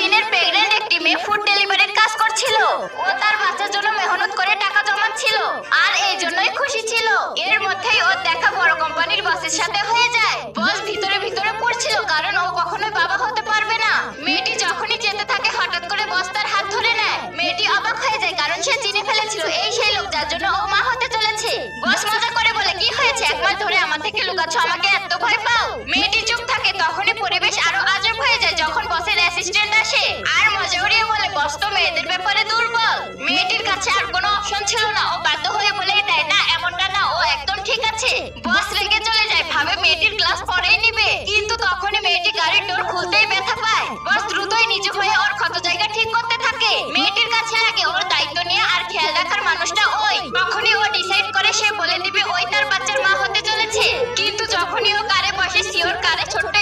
দিনের প্রেগন্যান্ট একটি মেয়ে ফুড ডেলিভারির কাজ করছিল। ও তার বাচ্চার জন্য মেহনত করে টাকা জমাচ্ছিল আর এই জন্যই খুশি ছিল। এর মধ্যেই ওর দেখা বড় কোম্পানির বসের সাথে হয়ে যায়। বস ভিতরে ভিতরে পড়ছিল কারণ ও কখনোই বাবা হতে পারবে না। মেয়েটি যখনই যেতে থাকে হঠাৎ করে বস তার হাত ধরে নেয়। মেয়েটি অবাক হয়ে যায় কারণ সে চিনে ফেলেছিল এই সেই লোক যার জন্য ও মা হতে চলেছে। বস মজা করে বলে, কি হয়েছে, এক মাস ধরে আমার থেকে লুকাচ্ছ, আমাকে এত ভয় পাও? মেয়েটি চুপ থাকে। তখনই পরিবেশ আরো আজব হয়ে যায় যখন বসের অ্যাসিস্ট্যান্ট আসে আর মজা উড়িয়ে বলে, বস তো মেয়েদের ব্যাপারে দুর্বল। মেয়েটির কাছে আর কোনো অপশন ছিল না, ও বাধ্য হয়ে বলেই দেয়, না এমনটা না, ও একদম ঠিক আছে। বস রেগে চলে যায়, ভাবে মেয়েটির ক্লাস পরেই নিবে, কিন্তু তখনই মেয়েটি গাড়ির ডোর খুলতেই ব্যথা পায়। বস দ্রুতই নিচু হয়ে ওর ক্ষত জায়গা ঠিক করতে থাকে। মেয়েটির কাছে লাগে ওর দায়িত্ব নিয়ে আর খেয়াল রাখার মানুষটা ওই। তখনই ও ডিসাইড করে সে বলে দিবে ওই তার বাচ্চার মা হতে চলেছে। কিন্তু যখনই ও কারে বসে, শিওর কারে ছোট্ট